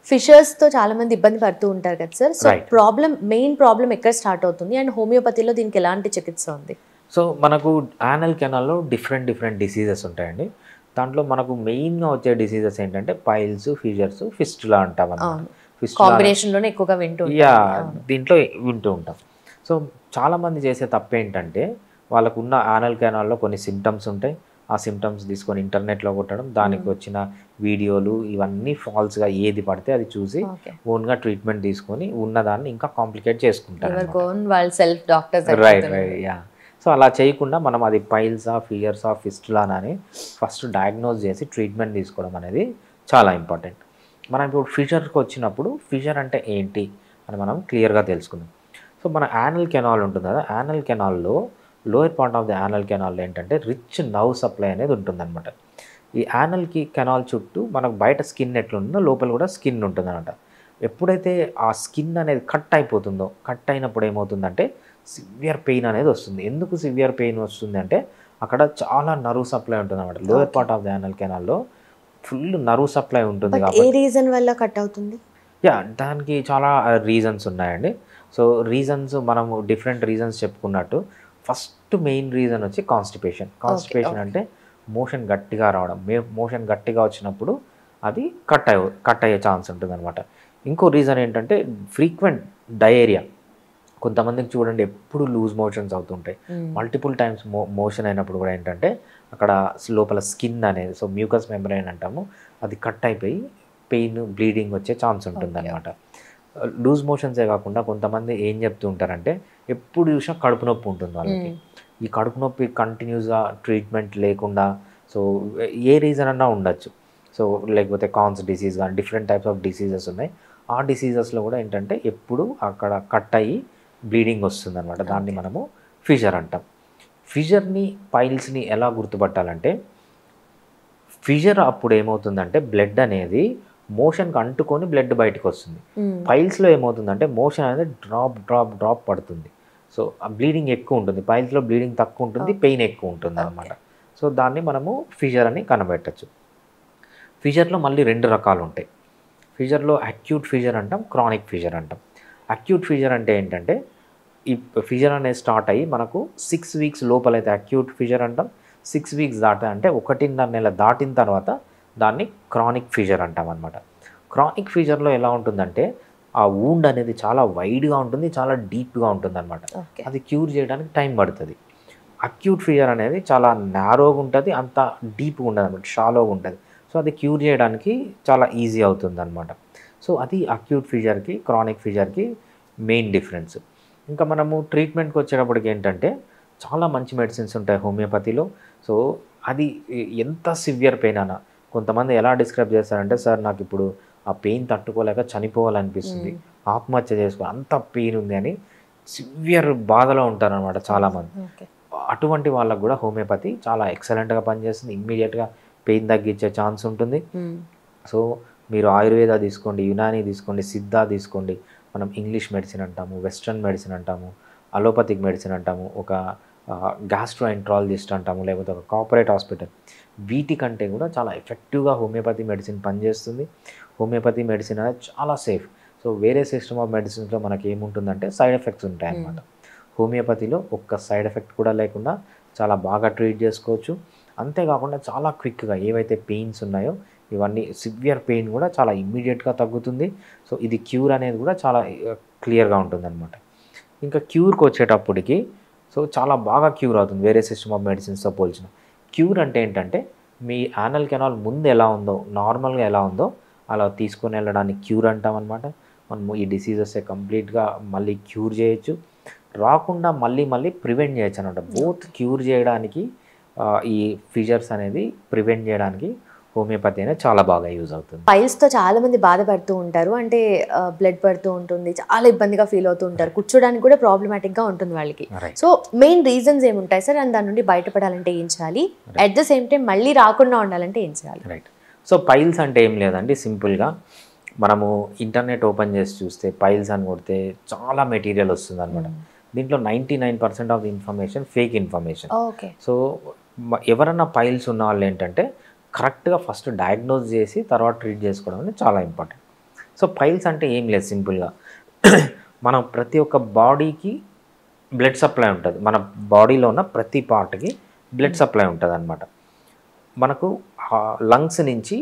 ఫిషర్స్తో చాలా మంది ఇబ్బంది పడుతూ ఉంటారు కదా sir. So right. Main problem ఎక్కడ స్టార్ట్ అవుతుంది అండ్ హోమియోపతిలో దీనికి ఎలాంటి చికిత్స ఉంది? సో మనకు యానల్ కెనాల్‌లో డిఫరెంట్ డిసీజెస్ ఉంటాయండి. దాంట్లో మనకు మెయిన్‌గా వచ్చే డిసీజెస్ ఏంటంటే పైల్స్, ఫిషర్స్, ఫిస్టులా అంటామన్నమాట. అవును. ఫిస్టులా కాంబినేషన్‌లోనే ఎక్కువగా వింటూ ఉంటాం. యాహ్! అవును. దీంట్లో వింటూ ఉంటాం. సో చాలామంది చేసే తప్పేంటంటే వాళ్ళకున్న యానల్ కెనాల్‌లో కొన్ని సింప్టమ్స్ ఉంటాయి. ఆ సింప్టమ్స్ తీసుకొని ఇంటర్నెట్‌లో కొట్టడం, దానికి వచ్చిన వీడియోలు ఇవన్నీ ఫాల్స్‌గా ఏది పడితే అది చూసి ఓకే. ఓన్‌గా ట్రీట్మెంట్ తీసుకొని ఉన్నదాన్ని ఇంకా కాంప్లికేట్ చేసుకుంటారనమాట. ఎవరికి ఓన్ వాళ్ళు self doctors right. Yeah! So అలా చేయకుండా మనం అది పైల్సా, ఫియర్సా, ఫిస్టులానా అని ఫస్ట్ డయాగ్నోస్ చేసి ట్రీట్మెంట్ తీసుకోవడం అనేది చాలా ఇంపార్టెంట్. మనం ఇప్పుడు ఫిషర్‌కి వచ్చినప్పుడు ఫిషర్ అంటే ఏంటి అని మనం క్లియర్‌గా తెలుసుకుందాం. సో మన యానల్ కెనాల్ ఉంటుంది కదా! యానల్ కెనాల్‌లో lower part of the anal కెనాల్‌లో ఏంటంటే రిచ్ నర్వ్ సప్లై అనేది ఉంటుందన్నమాట. ఈ యానల్‌కి కెనాల్ చుట్టూ మనకు బయట స్కిన్ ఎట్లుంటుందో లోపల కూడా స్కిన్ ఉంటుందన్నమాట. ఎప్పుడైతే ఆ స్కిన్ అనేది కట్ అయిపోతుందో, కట్ అయినప్పుడు ఏమవుతుందంటే సివియర్ పెయిన్ అనేది వస్తుంది. ఎందుకు సివియర్ పెయిన్ వస్తుంది అంటే అక్కడ చాలా నర్వ్ సప్లై ఉంటుందన్నమాట. Lower part of the anal కెనాల్‌లో ఫుల్ నర్వ్ సప్లై ఉంటుంది బట్ ఏ కాబట్టి రీజన్ వల్ల కట్ అవుతుంది? యాహ్! దానికి చాలా రీజన్స్ ఉన్నాయండి. సో రీజన్స్ మనము డిఫరెంట్ రీజన్స్ చెప్పుకున్నట్టు ఫస్ట్ మెయిన్ రీజన్ వచ్చి కాన్‌స్టిపేషన్. Constipation okay. అంటే మోషన్ గట్టిగా రావడం. మోషన్ గట్టిగా వచ్చినప్పుడు అది కట్ అయ్యే ఛాన్స్ ఉంటుందన్నమాట. ఇంకో రీజన్ ఏంటంటే ఫ్రీక్వెంట్ డయేరియా. కొంతమందికి చూడండి ఎప్పుడు లూజ్ మోషన్స్ అవుతుంటాయి. మల్టిపుల్ టైమ్స్ మోషన్ అయినప్పుడు కూడా ఏంటంటే అక్కడ లోపల స్కిన్ అనేది సో మ్యూకస్ మెంబ్రేన్ అంటాము. అది కట్ అయిపోయి పెయిన్, బ్లీడింగ్ వచ్చే ఛాన్స్ ఉంటుందన్నమాట. లూజ్ మోషన్సే కాకుండా కొంతమంది ఏం చెప్తూ ఉంటారంటే ఎప్పుడు చూసినా కడుపు నొప్పి ఉంటుంది వాళ్ళకి. ఈ కడుపు నొప్పి కంటిన్యూస్‌గా ట్రీట్మెంట్ లేకుండా సో ఏ రీజన్ అన్నా ఉండొచ్చు. సో లేకపోతే కాన్స్ డిసీజ్ గాని డిఫరెంట్ టైప్స్ ఆఫ్ డిసీజెస్ ఉన్నాయి. ఆ డిసీజెస్‌లో కూడా ఏంటంటే ఎప్పుడు అక్కడ కట్ అయ్యి బ్లీడింగ్ వస్తుందన్నమాట. దాన్ని మనము ఫిషర్ అంటాం. ఫిషర్‌ని, పైల్స్‌ని ఎలా గుర్తుపట్టాలంటే ఫిషర్ అప్పుడు ఏమవుతుందంటే బ్లడ్ అనేది మోషన్‌కి అంటుకొని బ్లడ్ బయటకొస్తుంది. పైల్స్‌లో ఏమవుతుందంటే మోషన్ అనేది డ్రాప్ పడుతుంది. సో ఆ బ్లీడింగ్ ఎక్కువ ఉంటుంది. పైల్స్‌లో బ్లీడింగ్ తక్కువ ఉంటుంది. పెయిన్ ఎక్కువ ఉంటుందన్నమాట. సో దాన్ని మనము ఫిషర్ అని కనిపెట్టొచ్చు. ఫిషర్‌లో మళ్ళీ 2 రకాలు ఉంటాయి. ఫిషర్‌లో అక్యూట్ ఫిషర్ అంటాం, క్రానిక్ ఫిషర్ అంటాం. అక్యూట్ ఫిషర్ అంటే ఏంటంటే ఈ ఫిషర్ అనేది స్టార్ట్ అయ్యి మనకు 6 వీక్స్ లోపలైతే అక్యూట్ ఫిషర్ అంటాం. 6 వీక్స్ అంటే 1.5 నెల దాటిన తర్వాత దాన్ని క్రానిక్ ఫిషర్ అంటామన్నమాట. క్రానిక్ ఫిషర్‌లో ఎలా ఉంటుందంటే ఆ వూండ్ అనేది చాలా వైడ్‌గా ఉంటుంది. చాలా డీప్‌గా ఉంటుందన్నమాట. ఓకే. అది క్యూర్ చేయడానికి టైం పడుతది. అక్యూట్ ఫిషర్ అనేది చాలా నారోగా ఉంటది. అంత డీప్‌గా ఉండదన్నమాట. షాలోగా ఉంటది. సో అది క్యూర్ చేయడానికి చాలా ఈజీ అవుతుందన్నమాట. సో అది అక్యూట్ ఫిషర్‌కి, క్రానిక్ ఫిషర్‌కి మెయిన్ డిఫరెన్స్. ఇంకా మనము ట్రీట్మెంట్‌కి వచ్చేటప్పటికి ఏంటంటే చాలా మంచి మెడిసిన్స్ ఉంటాయి హోమియోపతిలో. సో అది ఎంత సివియర్ పెయిన్ అన్నా కొంతమంది ఎలా డిస్క్రైబ్ చేస్తారంటే సార్ నాకిప్పుడు ఆ పెయిన్ తట్టుకోలేక చనిపోవాలనిపిస్తుంది. ఆత్మహత్య చేసుకో అంత పెయిన్ ఉంది అని సివియర్ బాధలో ఉంటారనమాట చాలామంది. ఓకే. అటువంటి వాళ్ళకి కూడా హోమియోపతి చాలా ఎక్సలెంట్‌గా పనిచేస్తుంది. ఇమ్మీడియేట్‌గా పెయిన్ తగ్గించే ఛాన్స్ ఉంటుంది. సో మీరు ఆయుర్వేద తీసుకోండి, యునాని తీసుకోండి, సిద్ధ తీసుకోండి. మనం ఇంగ్లీష్ మెడిసిన్ అంటాము, వెస్టర్న్ మెడిసిన్ అంటాము, అలోపతిక్ మెడిసిన్ అంటాము, ఒక గ్యాస్ట్రోఎంట్రాలజిస్ట్ అంటాము, లేకపోతే ఒక కార్పొరేట్ హాస్పిటల్. వీటికంటే కూడా చాలా ఎఫెక్టివ్‌గా హోమియోపతి మెడిసిన్ పనిచేస్తుంది. హోమియోపతి మెడిసిన్ అనేది చాలా సేఫ్. సో వేరే సిస్టమ్ ఆఫ్ మెడిసిన్స్‌లో మనకి ఏముంటుందంటే సైడ్ ఎఫెక్ట్స్ ఉంటాయన్నమాట. హోమియోపతిలో ఒక్క సైడ్ ఎఫెక్ట్ కూడా లేకుండా చాలా బాగా ట్రీట్ చేసుకోవచ్చు. అంతేకాకుండా చాలా క్విక్‌గా ఏవైతే పెయిన్స్ ఉన్నాయో ఇవన్నీ సివియర్ పెయిన్ కూడా చాలా ఇమ్మీడియేట్‌గా తగ్గుతుంది. సో ఇది క్యూర్ అనేది కూడా చాలా క్లియర్‌గా ఉంటుందన్నమాట. ఇంకా క్యూర్‌కి వచ్చేటప్పటికి సో చాలా బాగా క్యూర్ అవుతుంది వేరే సిస్టమ్ ఆఫ్ మెడిసిన్స్‌తో పోల్చిన. క్యూర్ అంటే ఏంటంటే మీ యానల్ కెనాల్ ముందు ఎలా ఉందో, నార్మల్‌గా ఎలా ఉందో అలా తీసుకొని వెళ్ళడాన్ని క్యూర్ అంటామన్నమాట. మనము ఈ డిసీజెస్ కంప్లీట్‌గా మళ్ళీ క్యూర్ చేయొచ్చు. రాకుండా మళ్ళీ ప్రివెంట్ చేయొచ్చనమాట. బోత్ క్యూర్ చేయడానికి ఈ ఫిషర్స్ అనేది ప్రివెంట్ చేయడానికి హోమియోపతి అనేది చాలా బాగా యూజ్ అవుతుంది. పైల్స్‌తో చాలా మంది బాధపడుతూ ఉంటారు. అంటే బ్లడ్ పడుతూ ఉంటుంది. చాలా ఇబ్బందిగా ఫీల్ అవుతూ ఉంటారు. కూర్చోడానికి కూడా ప్రాబ్లమాటిక్‌గా ఉంటుంది వాళ్ళకి. రైట్. సో మెయిన్ రీజన్స్ ఏముంటాయి సార్? అండ్ దాని నుండి బయటపడాలంటే ఏం చేయాలి? అట్ ద సేమ్ టైం మళ్ళీ రాకుండా ఉండాలంటే ఏం చేయాలి? రైట్. సో పైల్స్ అంటే ఏం లేదండి సింపుల్‌గా మనము ఇంటర్నెట్ ఓపెన్ చేసి చూస్తే పైల్స్ అని కొడితే చాలా మెటీరియల్ వస్తుందన్నమాట. దీంట్లో 99% of the information fake information. Okay. So ఎవరన్నా పైల్స్ ఉన్నవాళ్ళు ఏంటంటే కరెక్ట్‌గా ఫస్ట్ డయాగ్నోస్ చేసి తర్వాత ట్రీట్ చేసుకోవడం అనేది చాలా ఇంపార్టెంట్. సో పైల్స్ అంటే ఏం లేదు, సింపుల్గా మనం ప్రతి ఒక్క బాడీకి బ్లడ్ సప్లై ఉంటుంది, మన బాడీలో ఉన్న ప్రతి పార్ట్కి బ్లడ్ సప్లై ఉంటుంది అనమాట. మనకు లంగ్స్ నుంచి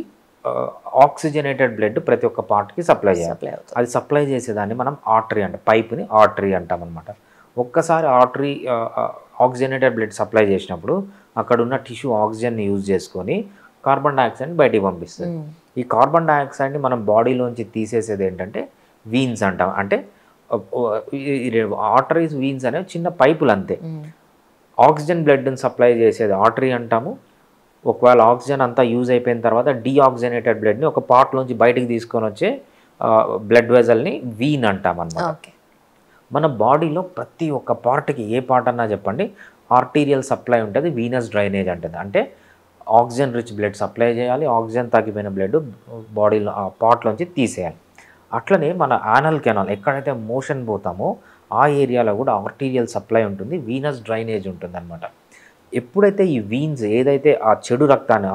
ఆక్సిజనేటెడ్ బ్లడ్ ప్రతి ఒక్క పార్ట్కి సప్లై చేయాలి. అది సప్లై చేసేదాన్ని మనం ఆర్టరీ అంటాం, పైప్ని ఆర్టరీ అంటాం అనమాట. ఒక్కసారి ఆర్టరీ ఆక్సిజనేటెడ్ బ్లడ్ సప్లై చేసినప్పుడు అక్కడ ఉన్న టిష్యూ ఆక్సిజన్ని యూజ్ చేసుకొని కార్బన్ డైఆక్సైడ్ని బయటికి పంపిస్తుంది. ఈ కార్బన్ డైఆక్సైడ్ని మనం బాడీలోంచి తీసేసేది ఏంటంటే వీన్స్ అంటాం. అంటే ఆర్టరీస్, వీన్స్ అనేవి చిన్న పైపులు అంతే. ఆక్సిజన్ బ్లడ్ని సప్లై చేసేది ఆర్టరీ అంటాము. ఒకవేళ ఆక్సిజన్ అంతా యూజ్ అయిపోయిన తర్వాత డీఆక్సిజనేటెడ్ బ్లడ్ని ఒక పార్ట్లోంచి బయటికి తీసుకొని వచ్చే బ్లడ్ వెజల్ని వీన్ అంటాం అన్నమాట. మన బాడీలో ప్రతి ఒక్క పార్ట్కి, ఏ పార్ట్ అన్నా చెప్పండి, ఆర్టీరియల్ సప్లై ఉంటుంది, వీనస్ డ్రైనేజ్ ఉంటుంది. అంటే ఆక్సిజన్ రిచ్ బ్లడ్ సప్లై చేయాలి, ఆక్సిజన్ తగ్గిపోయిన బ్లడ్ బాడీలో ఆ పార్ట్లోంచి తీసేయాలి. అట్లనే మన యానల్ కెనాల్, ఎక్కడైతే మోషన్ పోతామో ఆ ఏరియాలో కూడా ఆర్టీరియల్ సప్లై ఉంటుంది, వీనస్ డ్రైనేజ్ ఉంటుంది అనమాట. ఎప్పుడైతే ఈ వీన్స్ ఏదైతే ఆ చెడు రక్తాన్ని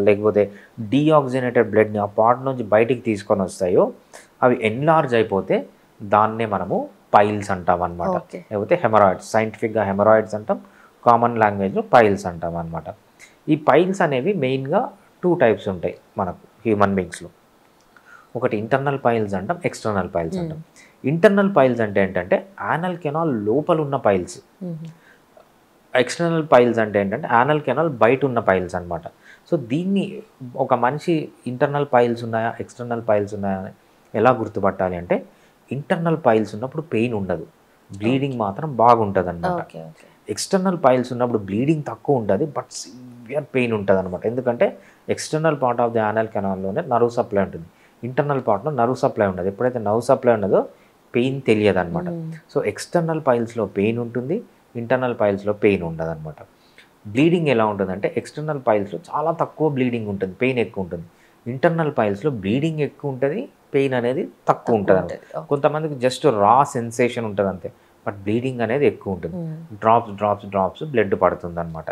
లేకపోతే డీఆక్సిజనేటెడ్ బ్లడ్ని ఆ పార్ట్ నుంచి బయటికి తీసుకొని వస్తాయో అవి ఎన్లార్జ్ అయిపోతే దాన్నే మనము పైల్స్ అంటాం అనమాట. లేకపోతే హెమరాయిడ్స్, సైంటిఫిక్గా హెమరాయిడ్స్ అంటాం, కామన్ లాంగ్వేజ్లో పైల్స్ అంటాం అనమాట. ఈ పైల్స్ అనేవి మెయిన్గా 2 టైప్స్ ఉంటాయి మనకు హ్యూమన్ బీయింగ్స్లో. ఒకటి ఇంటర్నల్ పైల్స్ అంటాం, ఎక్స్టర్నల్ పైల్స్ అంటాం. ఇంటర్నల్ పైల్స్ అంటే ఏంటంటే యానల్ కెనాల్ లోపల ఉన్న పైల్స్. ఎక్స్టర్నల్ పైల్స్ అంటే ఏంటంటే యానల్ కెనాల్ బయట ఉన్న పైల్స్ అనమాట. సో దీన్ని ఒక మనిషి ఇంటర్నల్ పైల్స్ ఉన్నాయా, ఎక్స్టర్నల్ పైల్స్ ఉన్నాయా అని ఎలా గుర్తుపట్టాలి అంటే, ఇంటర్నల్ పైల్స్ ఉన్నప్పుడు పెయిన్ ఉండదు, బ్లీడింగ్ మాత్రం బాగుంటుంది అనమాట. ఎక్స్టర్నల్ పైల్స్ ఉన్నప్పుడు బ్లీడింగ్ తక్కువ ఉంటుంది, బట్ సివియర్ పెయిన్ ఉంటుంది అనమాట. ఎందుకంటే external part of the anal కెనాల్లోనే నర్వ్ సప్లై ఉంటుంది, ఇంటర్నల్ పార్ట్లో నర్వ్ సప్లై ఉండదు. ఎప్పుడైతే నర్వ్ సప్లై ఉండదో పెయిన్ తెలియదు అనమాట. సో ఎక్స్టర్నల్ పైల్స్లో పెయిన్ ఉంటుంది, ఇంటర్నల్ పైల్స్లో పెయిన్ ఉండదు అనమాట. బ్లీడింగ్ ఎలా ఉంటుందంటే, ఎక్స్టర్నల్ పైల్స్లో చాలా తక్కువ బ్లీడింగ్ ఉంటుంది, పెయిన్ ఎక్కువ ఉంటుంది. ఇంటర్నల్ పైల్స్లో బ్లీడింగ్ ఎక్కువ ఉంటుంది, పెయిన్ అనేది తక్కువ ఉంటుంది అనమాట. కొంతమందికి జస్ట్ రా సెన్సేషన్ ఉంటుంది అంతే, బట్ బ్లీడింగ్ అనేది ఎక్కువ ఉంటుంది, డ్రాప్స్ బ్లడ్ పడుతుంది అనమాట.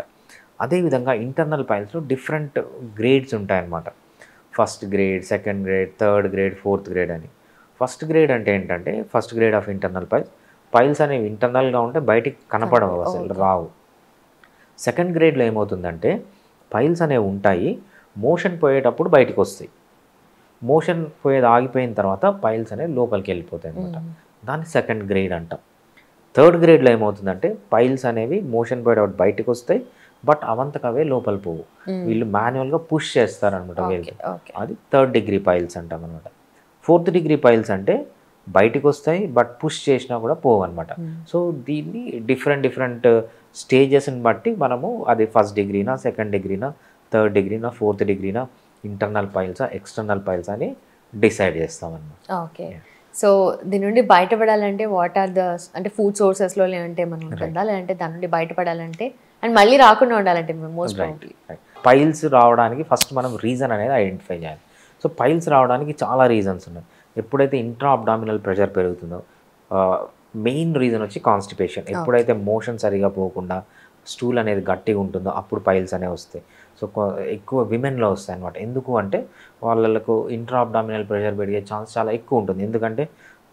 అదేవిధంగా ఇంటర్నల్ పైల్స్లో డిఫరెంట్ గ్రేడ్స్ ఉంటాయన్నమాట. First grade, second grade, third grade, fourth grade అని. ఫస్ట్ గ్రేడ్ అంటే ఏంటంటే, first grade of internal piles అనేవి ఇంటర్నల్గా ఉంటే బయటికి కనపడవు, అసలు రావు. సెకండ్ గ్రేడ్లో ఏమవుతుందంటే పైల్స్ అనేవి ఉంటాయి, మోషన్ పోయేటప్పుడు బయటకు వస్తాయి. మోషన్ పోయేది ఆగిపోయిన తర్వాత పైల్స్ అనేవి లోపలికి వెళ్ళిపోతాయి అనమాట. దాన్ని సెకండ్ గ్రేడ్ అంటాం. థర్డ్ గ్రేడ్లో ఏమవుతుందంటే పైల్స్ అనేవి మోషన్ పోయేటప్పుడు బయటకు వస్తాయి, బట్ అవంతకవే లోపల పోవు, వీళ్ళు మాన్యువల్గా పుష్ చేస్తారనమాట వేలు. అది థర్డ్ డిగ్రీ పైల్స్ అంటాం అనమాట. ఫోర్త్ డిగ్రీ పైల్స్ అంటే బయటకు వస్తాయి, బట్ పుష్ చేసినా కూడా పోవు అనమాట. సో దీన్ని డిఫరెంట్ స్టేజెస్ని బట్టి మనము అది ఫస్ట్ డిగ్రీనా, సెకండ్ డిగ్రీనా, థర్డ్ డిగ్రీనా, ఫోర్త్ డిగ్రీనా, ఇంటర్నల్ పైల్సా, ఎక్స్టర్నల్ పైల్స్ అని డిసైడ్ చేస్తామన్నమాట. ఓకే. సో దీని నుండి బయటపడాలంటే వాట్ ఆర్ ద, అంటే ఫుడ్ సోర్సెస్లో లేదంటే మనం ఉంటుందా, లేదంటే దాని నుండి బయటపడాలంటే అండ్ మళ్ళీ రాకుండా ఉండాలంటే మోస్ట్ ప్రాబబ్లీ పైల్స్ రావడానికి ఫస్ట్ మనం రీజన్ అనేది ఐడెంటిఫై చేయాలి. సో పైల్స్ రావడానికి చాలా రీజన్స్ ఉన్నాయి. ఎప్పుడైతే ఇంట్రా అబ్డామినల్ ప్రెషర్ పెరుగుతుందో, మెయిన్ రీజన్ వచ్చి కాన్స్టిపేషన్. ఎప్పుడైతే మోషన్ సరిగా పోకుండా స్టూల్ అనేది గట్టిగా ఉంటుందో అప్పుడు పైల్స్ అనేవి వస్తాయి. సో ఎక్కువ విమెన్లో వస్తాయి అనమాట. ఎందుకు అంటే వాళ్ళకు ఇంట్రా అబ్డామినల్ ప్రెషర్ పెరిగే ఛాన్స్ చాలా ఎక్కువ ఉంటుంది. ఎందుకంటే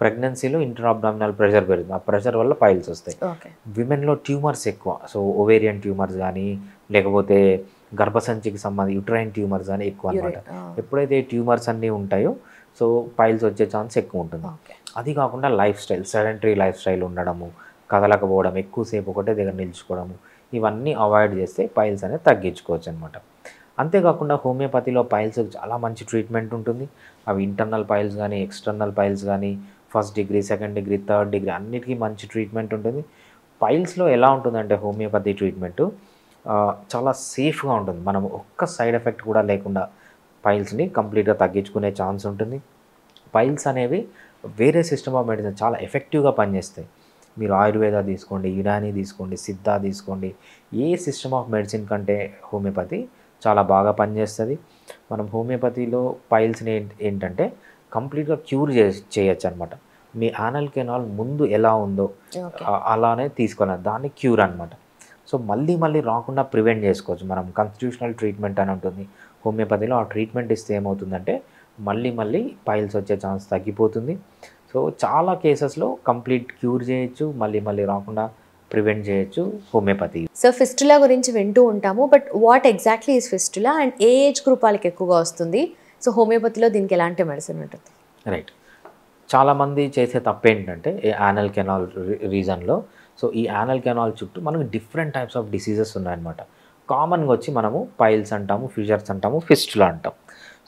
ప్రెగ్నెన్సీలో ఇంట్రా అబ్డామినల్ ప్రెషర్ పెరుగుతుంది, ఆ ప్రెషర్ వల్ల పైల్స్ వస్తాయి. విమెన్లో ట్యూమర్స్ ఎక్కువ. సో ఓవేరియన్ ట్యూమర్స్ కానీ, లేకపోతే గర్భసంచికి సంబంధించి యుట్రైన్ ట్యూమర్స్ కానీ ఎక్కువ అనమాట. ఎప్పుడైతే ట్యూమర్స్ అన్నీ ఉంటాయో సో పైల్స్ వచ్చే ఛాన్స్ ఎక్కువ ఉంటుంది. అది కాకుండా life style, sedentary life style ఉండడము, కదలకపోవడం, ఎక్కువసేపు ఒకటే దగ్గర నిల్చుకోవడము, ఇవన్నీ అవాయిడ్ చేస్తే పైల్స్ అనేది తగ్గించుకోవచ్చు అనమాట. అంతేకాకుండా హోమియోపతిలో పైల్స్ చాలా మంచి ట్రీట్మెంట్ ఉంటుంది. అవి ఇంటర్నల్ పైల్స్ కానీ, ఎక్స్టర్నల్ పైల్స్ కానీ, first degree, second degree, third degree అన్నిటికీ మంచి ట్రీట్మెంట్ ఉంటుంది. పైల్స్లో ఎలా ఉంటుందంటే హోమియోపతి ట్రీట్మెంట్ చాలా సేఫ్గా ఉంటుంది. మనం ఒక్క సైడ్ ఎఫెక్ట్ కూడా లేకుండా పైల్స్ని కంప్లీట్గా తగ్గించుకునే ఛాన్స్ ఉంటుంది. పైల్స్ అనేవి వేరే సిస్టమ్ ఆఫ్ మెడిసిన్ చాలా ఎఫెక్టివ్గా పనిచేస్తాయి. మీరు ఆయుర్వేద తీసుకోండి, యునాని తీసుకోండి, సిద్ధా తీసుకోండి, ఏ సిస్టమ్ ఆఫ్ మెడిసిన్ కంటే హోమియోపతి చాలా బాగా పనిచేస్తుంది. మనం హోమియోపతిలో పైల్స్ని ఏంటంటే కంప్లీట్గా క్యూర్ చేయొచ్చు అనమాట. మీ యానల్ కెనాల్ ముందు ఎలా ఉందో అలానే తీసుకోవాలి, దాన్ని క్యూర్ అనమాట. సో మళ్ళీ రాకుండా ప్రివెంట్ చేసుకోవచ్చు. మనం కాన్స్టిట్యూషనల్ ట్రీట్మెంట్ అని ఉంటుంది హోమియోపతిలో. ఆ ట్రీట్మెంట్ ఇస్తే ఏమవుతుందంటే మళ్ళీ మళ్ళీ పైల్స్ వచ్చే ఛాన్స్ తగ్గిపోతుంది. సో చాలా కేసెస్లో కంప్లీట్ క్యూర్ చేయొచ్చు, మళ్ళీ మళ్ళీ రాకుండా ప్రివెంట్ చేయొచ్చు హోమియోపతి. సో ఫిస్టులా గురించి వింటూ ఉంటాము, but what exactly is fistula and A age group వాళ్ళకి ఎక్కువగా వస్తుంది? సో హోమియోపతిలో దీనికి ఎలాంటి మెడిసిన్ ఉంటుంది? రైట్, చాలామంది చేసే తప్పు ఏంటంటే యానల్ కెనాల్ రీజన్లో, సో ఈ యానల్ కెనాల్ చుట్టూ మనకు డిఫరెంట్ టైప్స్ ఆఫ్ డిసీజెస్ ఉన్నాయన్నమాట. కామన్గా వచ్చి మనము పైల్స్ అంటాము, ఫిషర్స్ అంటాము, ఫిస్టులా అంటాం.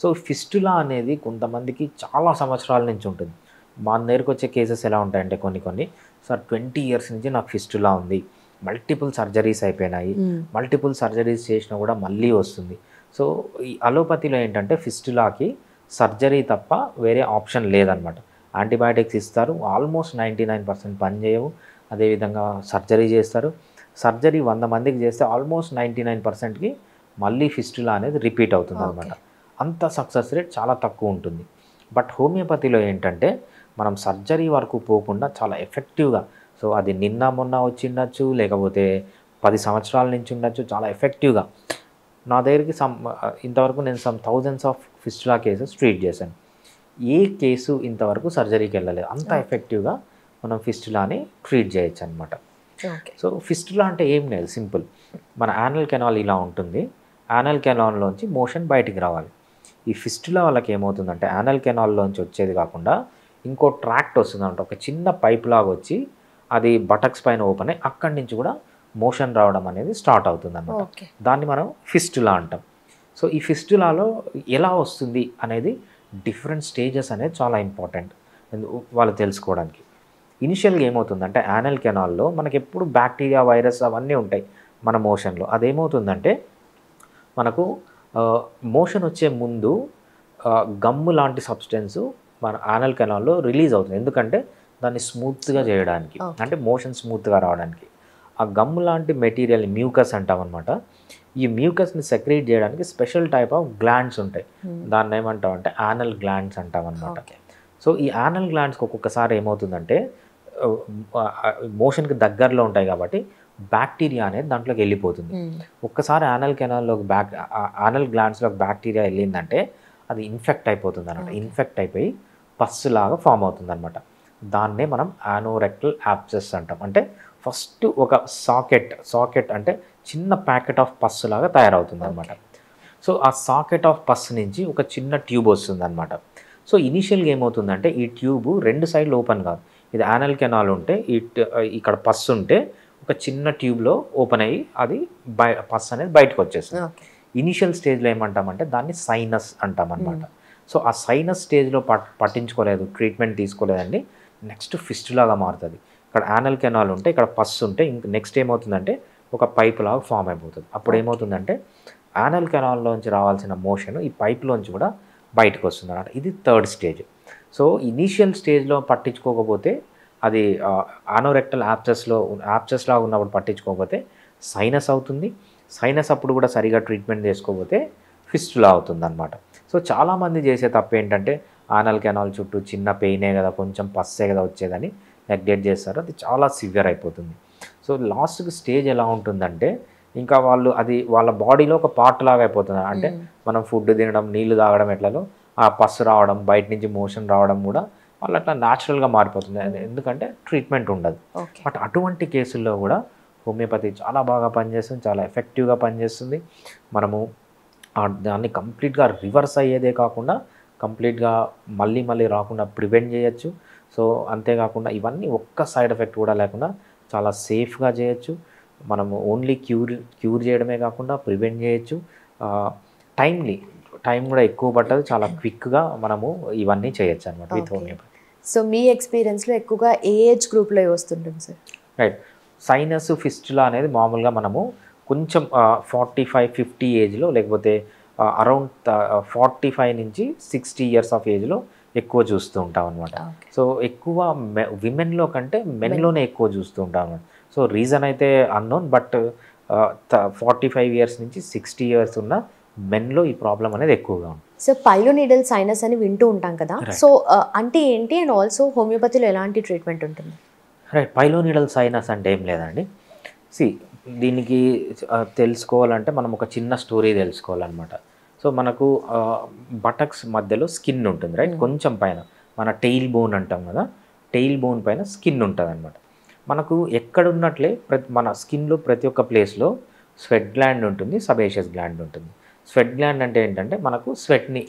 సో ఫిస్టులా అనేది కొంతమందికి చాలా సంవత్సరాల నుంచి ఉంటుంది. మా దగ్గరకు వచ్చే కేసెస్ ఎలా ఉంటాయంటే కొన్ని సార్ 20 years నుంచి నాకు ఫిస్టులా ఉంది, మల్టిపుల్ సర్జరీస్ అయిపోయినాయి, మల్టిపుల్ సర్జరీస్ చేసినా కూడా మళ్ళీ వస్తుంది. సో ఈ అలోపతిలో ఏంటంటే ఫిస్టులాకి సర్జరీ తప్ప వేరే ఆప్షన్ లేదనమాట. యాంటీబయాటిక్స్ ఇస్తారు, ఆల్మోస్ట్ 99% పనిచేయవు. అదేవిధంగా సర్జరీ చేస్తారు. సర్జరీ 100 మందికి చేస్తే ఆల్మోస్ట్ 99%కి మళ్ళీ ఫిస్టులా అనేది రిపీట్ అవుతుంది అనమాట. అంత సక్సెస్ రేట్ చాలా తక్కువ ఉంటుంది. బట్ హోమియోపతిలో ఏంటంటే మనం సర్జరీ వరకు పోకుండా చాలా ఎఫెక్టివ్గా, సో అది నిన్న మొన్న వచ్చి ఉండొచ్చు, లేకపోతే 10 సంవత్సరాల నుంచి ఉండొచ్చు, చాలా ఎఫెక్టివ్గా నా దగ్గరికి ఇంతవరకు నేను thousands of fistula cases treat చేశాను. ఏ కేసు ఇంతవరకు సర్జరీకి వెళ్ళలేదు. అంత ఎఫెక్టివ్గా మనం ఫిస్టులాని ట్రీట్ చేయొచ్చు అనమాట. సో ఫిస్టులా అంటే ఏం లేదు, సింపుల్. మన యానల్ కెనాల్ ఇలా ఉంటుంది, యానల్ కెనాల్లోంచి మోషన్ బయటికి రావాలి. ఈ ఫిస్టులా వాళ్ళకి ఏమవుతుందంటే యానల్ కెనాల్లోంచి వచ్చేది కాకుండా ఇంకో ట్రాక్ట్ వస్తుందంట, ఒక చిన్న పైప్ లాగా వచ్చి అది బటక్స్ పైన ఓపెన్ అయ్యి అక్కడి నుంచి కూడా మోషన్ రావడం అనేది స్టార్ట్ అవుతుంది అన్నమాట. దాన్ని మనం ఫిస్టులా అంటాం. సో ఈ ఫిస్టులాలో ఎలా వస్తుంది అనేది డిఫరెంట్ స్టేజెస్ అనేది చాలా ఇంపార్టెంట్ వాళ్ళు తెలుసుకోవడానికి. ఇనిషియల్గా ఏమవుతుందంటే యానల్ కెనాల్లో మనకి ఎప్పుడు బ్యాక్టీరియా, వైరస్ అవన్నీ ఉంటాయి మన మోషన్లో. అదేమవుతుందంటే మనకు మోషన్ వచ్చే ముందు గమ్ము లాంటి సబ్స్టెన్సు మన యానల్ కెనాల్లో రిలీజ్ అవుతుంది. ఎందుకంటే దాన్ని స్మూత్గా చేయడానికి, అంటే మోషన్ స్మూత్గా రావడానికి. ఆ గమ్ము లాంటి మెటీరియల్ మ్యూకస్ అంటాం అనమాట. ఈ మ్యూకస్ని సెక్రేట్ చేయడానికి స్పెషల్ టైప్ ఆఫ్ గ్లాండ్స్ ఉంటాయి. దాన్ని ఏమంటాం అంటే యానల్ గ్లాండ్స్ అంటాం అనమాట. సో ఈ యానల్ గ్లాండ్స్కి ఒక్కొక్కసారి ఏమవుతుందంటే మోషన్కి దగ్గరలో ఉంటాయి కాబట్టి బ్యాక్టీరియా అనేది దాంట్లోకి వెళ్ళిపోతుంది. ఒక్కసారి యానల్ కెనాల్లోకి యానల్ గ్లాండ్స్లోకి బ్యాక్టీరియా వెళ్ళిందంటే అది ఇన్ఫెక్ట్ అయిపోతుంది అనమాట. ఇన్ఫెక్ట్ అయిపోయి పస్ లాగా ఫామ్ అవుతుంది అనమాట. దాన్నే మనం యానోరెక్టల్ యాబ్సెస్ అంటాం. అంటే ఫస్ట్ ఒక సాకెట్ అంటే చిన్న ప్యాకెట్ ఆఫ్ పస్ లాగా తయారవుతుంది అనమాట. సో ఆ సాకెట్ ఆఫ్ పస్ నుంచి ఒక చిన్న ట్యూబ్ వస్తుంది అనమాట. సో ఇనీషియల్గా ఏమవుతుందంటే ఈ ట్యూబ్ 2 సైడ్లు ఓపెన్ కాదు. ఇది యానల్ కెనాల్ ఉంటే ఇక్కడ పస్ ఉంటే ఒక చిన్న ట్యూబ్లో ఓపెన్ అయ్యి అది పస్ అనేది బయటకు వచ్చేస్తుంది. ఇనీషియల్ స్టేజ్లో ఏమంటామంటే దాన్ని సైనస్ అంటాం అనమాట. సో ఆ సైనస్ స్టేజ్లో పట్టించుకోలేదు, ట్రీట్మెంట్ తీసుకోలేదండి, నెక్స్ట్ ఫిస్టులాగా మారుతుంది. ఇక్కడ యానల్ కెనాల్ ఉంటే ఇక్కడ పస్ ఉంటే ఇంక నెక్స్ట్ ఏమవుతుందంటే ఒక పైప్ లాగా ఫామ్ అయిపోతుంది. అప్పుడు ఏమవుతుందంటే యానల్ కెనాల్లోంచి రావాల్సిన మోషన్ ఈ పైప్లోంచి కూడా బయటకు వస్తుంది అన్నమాట. ఇది 3rd స్టేజ్. సో ఇనీషియల్ స్టేజ్లో పట్టించుకోకపోతే అది యానోరెక్టల్ యాబ్సెస్ లాగా ఉన్నప్పుడు పట్టించుకోకపోతే సైనస్ అవుతుంది. సైనస్ అప్పుడు కూడా సరిగా ట్రీట్మెంట్ చేసుకోకపోతే ఫిస్టులా అవుతుంది అనమాట. సో చాలామంది చేసే తప్పు ఏంటంటే యానల్ కెనాల్ చుట్టూ చిన్న పెయినే కదా, కొంచెం పస్సే కదా వచ్చేదని నెగ్లెక్ట్ చేస్తారు. అది చాలా సివియర్ అయిపోతుంది. సో లాస్ట్కి స్టేజ్ ఎలా ఉంటుందంటే ఇంకా అది వాళ్ళ బాడీలో ఒక పార్ట్ లాగా అయిపోతుంది. అంటే మనం ఫుడ్ తినడం, నీళ్లు తాగడం ఎట్లలో ఆ పస్సు రావడం, బయట నుంచి మోషన్ రావడం కూడా వాళ్ళు అట్లా న్యాచురల్గా మారిపోతుంది. ఎందుకంటే ట్రీట్మెంట్ ఉండదు. బట్ అటువంటి కేసుల్లో కూడా హోమియోపతి చాలా బాగా పనిచేస్తుంది, చాలా ఎఫెక్టివ్గా పనిచేస్తుంది. మనము దాన్ని కంప్లీట్గా రివర్స్ అయ్యేదే కాకుండా కంప్లీట్గా మళ్ళీ రాకుండా ప్రివెంట్ చేయొచ్చు. సో అంతేకాకుండా ఇవన్నీ ఒక్క సైడ్ ఎఫెక్ట్ కూడా లేకుండా చాలా సేఫ్గా చేయొచ్చు. మనము ఓన్లీ క్యూర్ చేయడమే కాకుండా ప్రివెంట్ చేయొచ్చు. టైం కూడా ఎక్కువ పట్టదు, చాలా క్విక్గా మనము ఇవన్నీ చేయొచ్చు అనమాట విత్ హోమియోపతి. సో మీ ఎక్స్పీరియన్స్లో ఎక్కువగా ఏ ఏజ్ గ్రూప్లో వస్తుంటుంది సార్? రైట్, సైనస్ ఫిస్టులా అనేది మామూలుగా మనము కొంచెం 45-50 ఏజ్లో, లేకపోతే అరౌండ్ 45 నుంచి 60 years ఆఫ్ ఏజ్లో ఎక్కువ చూస్తూ ఉంటాం అనమాట. సో ఎక్కువ విమెన్లో కంటే మెన్లోనే ఎక్కువ చూస్తూ ఉంటాం అనమాట. సో రీజన్ అయితే అన్నోన్, బట్ 45 years నుంచి 60 years ఉన్న మెన్లో ఈ ప్రాబ్లం అనేది ఎక్కువగా ఉంది. సో పైలోనిడల్ సైనస్ అని వింటూ ఉంటాం కదా, సో అంటే ఏంటి, అండ్ ఆల్సో హోమియోపతిలో ఎలాంటి ట్రీట్మెంట్ ఉంటుంది? రైట్, పైలోనిడల్ సైనస్ అంటే ఏం లేదండి. దీనికి తెలుసుకోవాలంటే మనం ఒక చిన్న స్టోరీ తెలుసుకోవాలన్నమాట. సో మనకు బటక్స్ మధ్యలో స్కిన్ ఉంటుంది రైట్, కొంచెం పైన మన టెయిల్ బోన్ అంటాం కదా, టెయిల్ బోన్ పైన స్కిన్ ఉంటుంది అనమాట. మనకు ఎక్కడ ఉన్నట్లే మన స్కిన్లో ప్రతి ఒక్క ప్లేస్లో స్వెట్ గ్లాండ్ ఉంటుంది, సబేషియస్ గ్లాండ్ ఉంటుంది. స్వెట్ గ్లాండ్ అంటే ఏంటంటే మనకు స్వెట్ని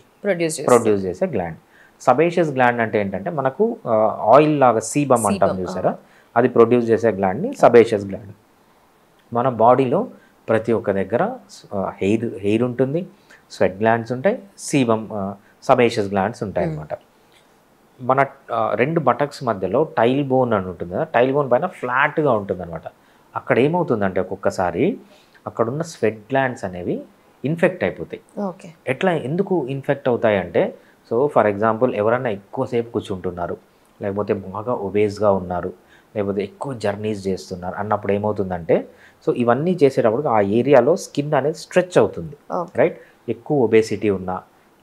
ప్రొడ్యూస్ చేసే గ్లాండ్. సబేషియస్ గ్లాండ్ అంటే ఏంటంటే మనకు ఆయిల్ లాగా సీబమ్ అంటాం చూసారా, అది ప్రొడ్యూస్ చేసే గ్లాండ్ని సబేషియస్ గ్లాండ్. మన బాడీలో ప్రతి ఒక్క దగ్గర హెయిర్ ఉంటుంది, స్వెట్ గ్లాండ్స్ ఉంటాయి, సీబమ్ సబేషియస్ గ్లాండ్స్ ఉంటాయి అన్నమాట. మన రెండు బటక్స్ మధ్యలో టైల్ బోన్ అని ఉంటుంది కదా, టైల్ బోన్ పైన ఫ్లాట్గా ఉంటుంది అనమాట. అక్కడ ఏమవుతుందంటే ఒక్కొక్కసారి అక్కడున్న స్వెట్ గ్లాండ్స్ అనేవి ఇన్ఫెక్ట్ అయిపోతాయి. ఎట్లా ఎందుకు ఇన్ఫెక్ట్ అవుతాయి అంటే, సో ఫర్ ఎగ్జాంపుల్ ఎవరైనా ఎక్కువసేపు కూర్చుంటున్నారు, లేకపోతే బాగా ఒబేస్గా ఉన్నారు, లేకపోతే ఎక్కువ జర్నీస్ చేస్తున్నారు అన్నప్పుడు ఏమవుతుందంటే, సో ఇవన్నీ చేసేటప్పుడు ఆ ఏరియాలో స్కిన్ అనేది స్ట్రెచ్ అవుతుంది రైట్. ఎక్కువ ఒబేసిటీ ఉన్నా,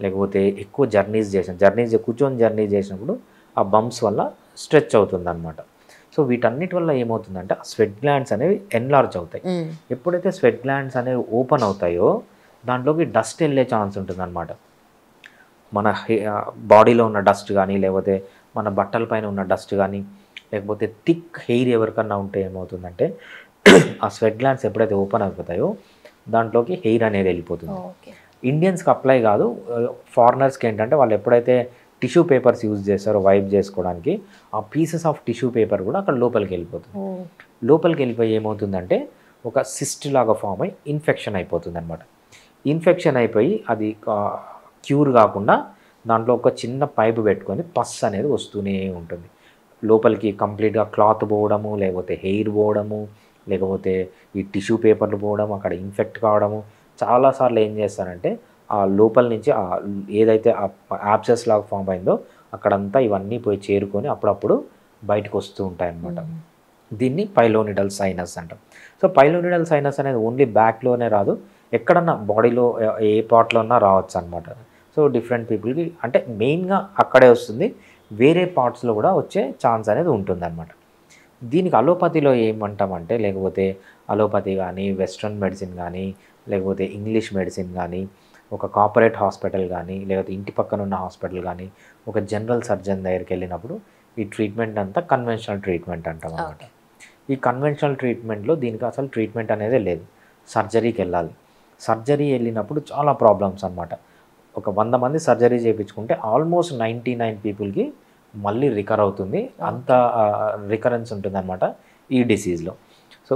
లేకపోతే ఎక్కువ కూర్చొని జర్నీస్ చేసినప్పుడు ఆ బంప్స్ వల్ల స్ట్రెచ్ అవుతుంది అనమాట. సో వీటన్నిటి వల్ల ఏమవుతుందంటే ఆ స్వెట్ గ్లాండ్స్ అనేవి ఎన్లార్జ్ అవుతాయి. ఎప్పుడైతే స్వెట్ గ్లాండ్స్ అనేవి ఓపెన్ అవుతాయో దాంట్లోకి డస్ట్ వెళ్ళే ఛాన్స్ ఉంటుంది అనమాట. మన బాడీలో ఉన్న డస్ట్ కానీ, లేకపోతే మన బట్టల పైన ఉన్న డస్ట్ కానీ, లేకపోతే థిక్ హెయిర్ ఎవరికన్నా ఉంటే ఏమవుతుందంటే ఆ స్వెట్ గ్లాండ్స్ ఎప్పుడైతే ఓపెన్ అయిపోతాయో దాంట్లోకి హెయిర్ అనేది వెళ్ళిపోతుంది. ఇండియన్స్కి అప్లై కాదు, ఫారినర్స్కి ఏంటంటే వాళ్ళు ఎప్పుడైతే టిష్యూ పేపర్స్ యూజ్ చేస్తారో వైప్ చేసుకోవడానికి, ఆ పీసెస్ ఆఫ్ టిష్యూ పేపర్ కూడా అక్కడ లోపలికి వెళ్ళిపోతుంది. లోపలికి వెళ్ళిపోయి ఏమవుతుందంటే ఒక సిస్ట్ లాగా ఫామ్ అయ్యి ఇన్ఫెక్షన్ అయిపోతుంది అనమాట. ఇన్ఫెక్షన్ అయిపోయి అది క్యూర్ కాకుండా దాంట్లో ఒక చిన్న పైపు పెట్టుకొని పస్ అనేది వస్తూనే ఉంటుంది. లోపలికి కంప్లీట్గా క్లాత్ పోవడము, లేకపోతే హెయిర్ పోవడము, లేకపోతే ఈ టిష్యూ పేపర్లు పోవడం, అక్కడ ఇన్ఫెక్ట్ కావడము. చాలాసార్లు ఏం చేస్తారంటే ఆ లోపల నుంచి ఏదైతే ఆ యాబ్సెస్ లాగా ఫామ్ అయిందో అక్కడంతా ఇవన్నీ పోయి చేరుకొని అప్పుడప్పుడు బయటకు వస్తూ ఉంటాయి అన్నమాట. దీన్ని పైలోనిడల్ సైనస్ అంటాం. సో పైలోనిడల్ సైనస్ అనేది ఓన్లీ బ్యాక్లోనే రాదు, ఎక్కడన్నా బాడీలో ఏ పార్ట్లో ఉన్నా రావచ్చు అనమాట. సో డిఫరెంట్ పీపుల్కి అంటే మెయిన్గా అక్కడే వస్తుంది, వేరే పార్ట్స్లో కూడా వచ్చే ఛాన్స్ అనేది ఉంటుందన్నమాట. దీనికి అలోపతిలో ఏమంటామంటే, లేకపోతే అలోపతి కానీ, వెస్ట్రన్ మెడిసిన్ కానీ, లేకపోతే ఇంగ్లీష్ మెడిసిన్ కానీ, ఒక కార్పొరేట్ హాస్పిటల్ కానీ, లేకపోతే ఇంటి పక్కన ఉన్న హాస్పిటల్ కానీ, ఒక జనరల్ సర్జన్ దగ్గరికి వెళ్ళినప్పుడు ఈ ట్రీట్మెంట్ అంతా కన్వెన్షనల్ ట్రీట్మెంట్ అంటాం అన్నమాట. ఈ కన్వెన్షనల్ ట్రీట్మెంట్లో దీనికి అసలు ట్రీట్మెంట్ అనేది లేదు, సర్జరీకి వెళ్ళాలి. సర్జరీ వెళ్ళినప్పుడు చాలా ప్రాబ్లమ్స్ అనమాట. ఒక 100 మంది సర్జరీ చేయించుకుంటే ఆల్మోస్ట్ 99 పీపుల్కి మళ్ళీ రికర్ అవుతుంది, అంత రికరెన్స్ ఉంటుంది అనమాట ఈ డిసీజ్లో. సో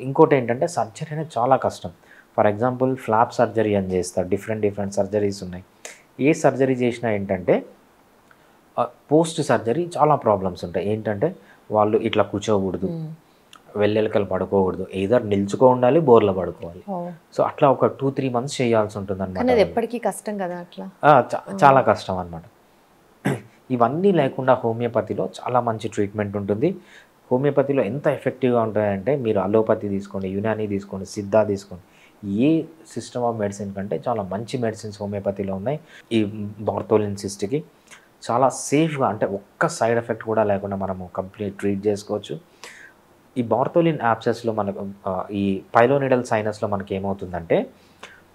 ఇంకోటి ఏంటంటే సర్జరీ అనేది చాలా కష్టం. ఫర్ ఎగ్జాంపుల్ ఫ్లాప్ సర్జరీ అని చేస్తారు, డిఫరెంట్ సర్జరీస్ ఉన్నాయి. ఏ సర్జరీ చేసినా ఏంటంటే పోస్ట్ సర్జరీ చాలా ప్రాబ్లమ్స్ ఉంటాయి. ఏంటంటే వాళ్ళు ఇట్లా కూర్చోకూడదు, వెల్లెలకలు పడుకోకూడదు, ఏదర్ నిల్చుకో ఉండాలి, బోర్లో పడుకోవాలి. సో అట్లా ఒక 2-3 months చేయాల్సి ఉంటుంది అనమాట. ఎప్పటికీ కష్టం కదా అట్లా, చాలా కష్టం అనమాట. ఇవన్నీ లేకుండా హోమియోపతిలో చాలా మంచి ట్రీట్మెంట్ ఉంటుంది. హోమియోపతిలో ఎంత ఎఫెక్టివ్గా ఉంటాయంటే మీరు అలోపతి తీసుకోండి, యునానీ తీసుకోండి, సిద్ధా తీసుకోండి, ఏ సిస్టమ్ ఆఫ్ మెడిసిన్ కంటే చాలా మంచి మెడిసిన్స్ హోమియోపతిలో ఉన్నాయి. ఈ బార్తోలిన్ సిస్ట్కి చాలా సేఫ్గా, అంటే ఒక్క సైడ్ ఎఫెక్ట్ కూడా లేకుండా మనము కంప్లీట్ ట్రీట్ చేసుకోవచ్చు. ఈ బార్తోలిన్ యాబ్సెస్లో మనకు ఈ పైలోనిడల్ సైనస్లో మనకి ఏమవుతుందంటే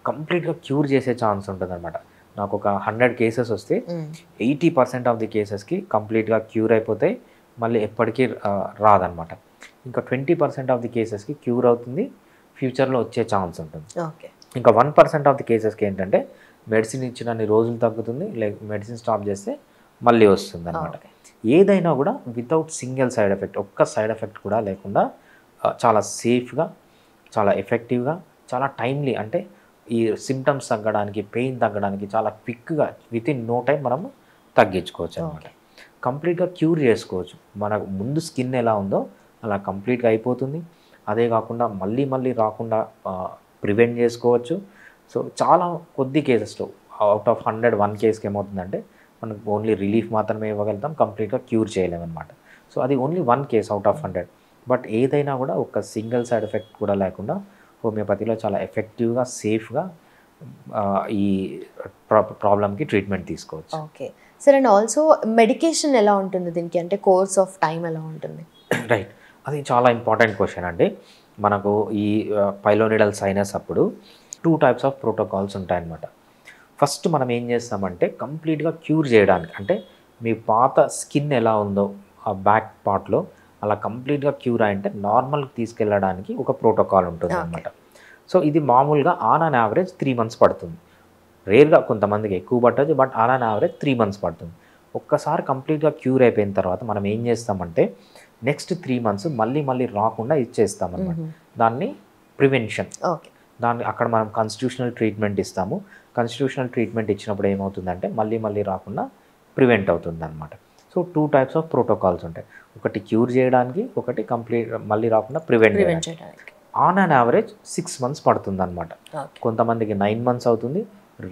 కంప్లీట్గా క్యూర్ చేసే ఛాన్స్ ఉంటుంది అనమాట. నాకు ఒక 100 కేసెస్ వస్తే 80% ఆఫ్ ది కేసెస్కి కంప్లీట్గా క్యూర్ అయిపోతాయి, మళ్ళీ ఎప్పటికీ రాదనమాట. ఇంకా 20% ఆఫ్ ది కేసెస్కి క్యూర్ అవుతుంది, ఫ్యూచర్లో వచ్చే ఛాన్స్ ఉంటుంది. ఇంకా 1% ఆఫ్ ది కేసెస్కి ఏంటంటే మెడిసిన్ ఇచ్చినన్ని రోజులు తగ్గుతుంది, మెడిసిన్ స్టాప్ చేస్తే మళ్ళీ వస్తుంది అనమాట. ఏదైనా కూడా వితౌట్ సింగిల్ సైడ్ ఎఫెక్ట్, ఒక్క సైడ్ ఎఫెక్ట్ కూడా లేకుండా చాలా సేఫ్గా, చాలా ఎఫెక్టివ్గా, చాలా టైమ్లీ, అంటే ఈ సిమ్టమ్స్ తగ్గడానికి, పెయిన్ తగ్గడానికి చాలా క్విక్గా వితిన్ నో టైం మనము తగ్గించుకోవచ్చు అనమాట. కంప్లీట్గా క్యూర్ చేసుకోవచ్చు. మనకు ముందు స్కిన్ ఎలా ఉందో అలా కంప్లీట్గా అయిపోతుంది. అదే కాకుండా మళ్ళీ రాకుండా ప్రివెంట్ చేసుకోవచ్చు. సో చాలా కొద్ది కేసెస్లో, అవుట్ ఆఫ్ 100 1 కేస్కి ఏమవుతుందంటే మనకు ఓన్లీ రిలీఫ్ మాత్రమే ఇవ్వగలుగుతాం, కంప్లీట్గా క్యూర్ చేయలేమన్నమాట. సో అది only 1 case out of 100. But ఏదైనా కూడా ఒక సింగిల్ సైడ్ ఎఫెక్ట్ కూడా లేకుండా హోమియోపతిలో చాలా ఎఫెక్టివ్గా, సేఫ్గా ఈ ప్రాబ్లమ్కి ట్రీట్మెంట్ తీసుకోవచ్చు. Okay sir, and also medication ఎలా ఉంటుంది దీనికి, అంటే కోర్స్ ఆఫ్ టైం ఎలా ఉంటుంది? రైట్, అది చాలా ఇంపార్టెంట్ క్వశ్చన్ అండి. మనకు ఈ పైలోనిడల్ సైనస్ అప్పుడు 2 types ఆఫ్ ప్రోటోకాల్స్ ఉంటాయన్నమాట. ఫస్ట్ మనం ఏం చేస్తామంటే కంప్లీట్గా క్యూర్ చేయడానికి, అంటే మీ పాత స్కిన్ ఎలా ఉందో ఆ బ్యాక్ పార్ట్లో అలా కంప్లీట్గా క్యూర్ అయింటే నార్మల్కి తీసుకెళ్ళడానికి ఒక ప్రోటోకాల్ ఉంటుంది అనమాట. సో ఇది మామూలుగా ఆన్ అన్ యావరేజ్ 3 months పడుతుంది. రేర్గా కొంతమందికి ఎక్కువ పట్టదు, but on an average 3 months పడుతుంది. ఒక్కసారి కంప్లీట్గా క్యూర్ అయిపోయిన తర్వాత మనం ఏం చేస్తామంటే నెక్స్ట్ 3 months మళ్ళీ రాకుండా ఇచ్చేస్తామన్నమాట. దాన్ని ప్రివెన్షన్. దాన్ని అక్కడ మనం కాన్స్టిట్యూషనల్ ట్రీట్మెంట్ ఇస్తాము. కాన్స్టిట్యూషనల్ ట్రీట్మెంట్ ఇచ్చినప్పుడు ఏమవుతుందంటే మళ్ళీ రాకుండా ప్రివెంట్ అవుతుంది అనమాట. సో 2 types ఆఫ్ ప్రోటోకాల్స్ ఉంటాయి. ఒకటి క్యూర్ చేయడానికి, ఒకటి కంప్లీట్ మళ్ళీ రాకుండా ప్రివెంట్ చేయడానికి. ఆన్ అన్ యావరేజ్ 6 months పడుతుంది అనమాట. కొంతమందికి 9 months అవుతుంది.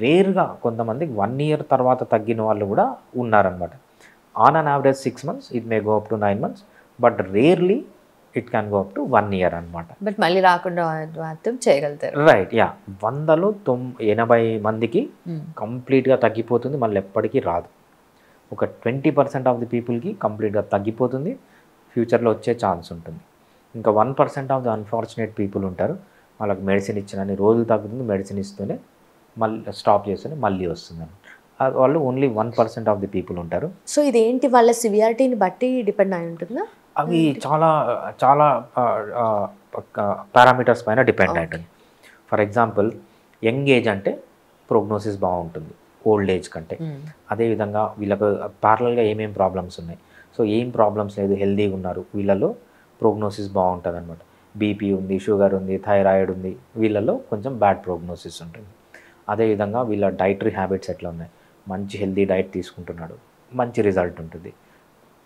రేర్గా కొంతమందికి 1 year తర్వాత తగ్గిన వాళ్ళు కూడా ఉన్నారనమాట. On an average 6 months, it may go up to 9 months, but rarely it can go up to 1 year అనమాట. బట్ మళ్ళీ రాకుండా మాత్రం చేయగలుగుతారు. Right, yeah. 100లో 80 మందికి కంప్లీట్గా తగ్గిపోతుంది, మళ్ళీ ఎప్పటికీ రాదు. ఒక 20% ఆఫ్ ది పీపుల్కి కంప్లీట్గా తగ్గిపోతుంది, ఫ్యూచర్లో వచ్చే ఛాన్స్ ఉంటుంది. ఇంకా 1% ఆఫ్ ది అన్ఫార్చునేట్ పీపుల్ ఉంటారు, వాళ్ళకి మెడిసిన్ ఇచ్చిన రోజులు తగ్గుతుంది, మెడిసిన్ ఇస్తూనే మళ్ళీ స్టాప్ చేస్తూనే మళ్ళీ వస్తుంది. వాళ్ళు ఓన్లీ 1% ఆఫ్ ది పీపుల్ ఉంటారు. సో ఇదేంటి వాళ్ళ సివియారిటీని బట్టి డిపెండ్ అయి ఉంటుందా? అవి చాలా పారామీటర్స్ పైన డిపెండ్ అయి ఉంటుంది. ఫర్ ఎగ్జాంపుల్ యంగ్ ఏజ్ అంటే ప్రోగ్నోసిస్ బాగుంటుంది ఓల్డ్ ఏజ్ కంటే. అదేవిధంగా వీళ్ళకు ప్యారలల్గా ఏమేమి ప్రాబ్లమ్స్ ఉన్నాయి, సో ఏం ప్రాబ్లమ్స్ లేదు, హెల్దీగా ఉన్నారు, వీళ్ళలో ప్రోగ్నోసిస్ బాగుంటుంది అనమాట. బీపీ ఉంది, షుగర్ ఉంది, థైరాయిడ్ ఉంది, వీళ్ళలో కొంచెం బ్యాడ్ ప్రోగ్నోసిస్ ఉంటుంది. అదేవిధంగా వీళ్ళ డైటరీ హ్యాబిట్స్ ఎట్లా ఉన్నాయి, మంచి హెల్దీ డైట్ తీసుకుంటున్నాడు, మంచి రిజల్ట్ ఉంటుంది.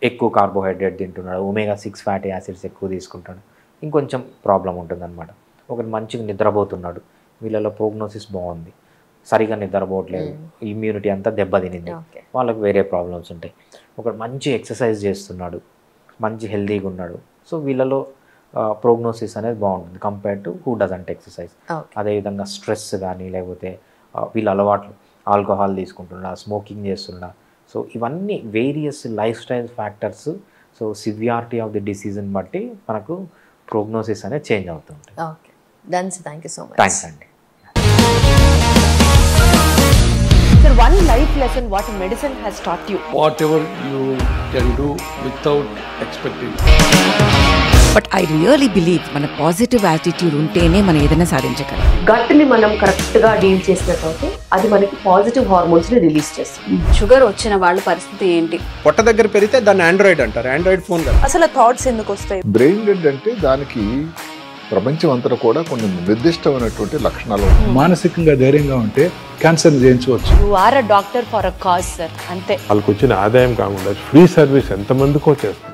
ఎక్కువ కార్బోహైడ్రేట్ తింటున్నాడు, omega-6 ఫ్యాటీ యాసిడ్స్ ఎక్కువ తీసుకుంటాడు, ఇంకొంచెం ప్రాబ్లం ఉంటుంది అనమాట. ఒకటి మంచిగా నిద్రపోతున్నాడు, వీళ్ళలో ప్రోగ్నోసిస్ బాగుంది. సరిగా నిద్రపోవట్లేదు, ఇమ్యూనిటీ అంతా దెబ్బతినింది, వాళ్ళకి వేరే ప్రాబ్లమ్స్ ఉంటాయి. ఒకటి మంచి ఎక్సర్సైజ్ చేస్తున్నాడు, మంచి హెల్దీగా ఉన్నాడు, సో వీళ్ళలో ప్రోగ్నోసిస్ అనేది బాగుంటుంది compare to who doesn't exercise. అదేవిధంగా స్ట్రెస్ కానీ, లేకపోతే వీళ్ళ అలవాట్లు, ఆల్కహాల్ తీసుకుంటున్నా, స్మోకింగ్ చేస్తున్నా, సో ఇవన్నీ various lifestyle factors. So severity of the డిసీజ్ని బట్టి మనకు ప్రోగ్నోసిస్ అనేది చేంజ్ అవుతుంది. Okay, thank you so much. Thanks అండి. Sir, one life lesson what medicine has taught you. Whatever you can do without expecting. But I really believe మన positive attitude ఉంటేనే మనం ఏదైనా సాధించగలం. గట్ని మనం కరెక్ట్గా డీల్ చేసినట్లయితే అది మనకి పాజిటివ్ హార్మోన్స్ని రిలీజ్ చేస్తుంది. షుగర్ వచ్చిన వాళ్ళ పరిస్థితి ఏంటి? పొట్ట దగ్గర పెరిగితే దాన్ని ఆండ్రాయిడ్ అంటారు, ఆండ్రాయిడ్ ఫోన్ కదా. అసలు థాట్స్ ఎందుకు వస్తాయి? బ్రెయిన్ డెడ్ అంటే దానికి ప్రపంచం అంతా కూడా కొన్ని నిర్దిష్టమైనటువంటి లక్షణాలు. మానసికంగా ధైర్యంగా ఉంటే క్యాన్సర్ జయించవచ్చు. You are a doctor for a cause sir, అంతే. వాళ్ళకి వచ్చిన ఆదాయం కాకుండా ఫ్రీ సర్వీస్ ఎంతమందికో చేస్తారు.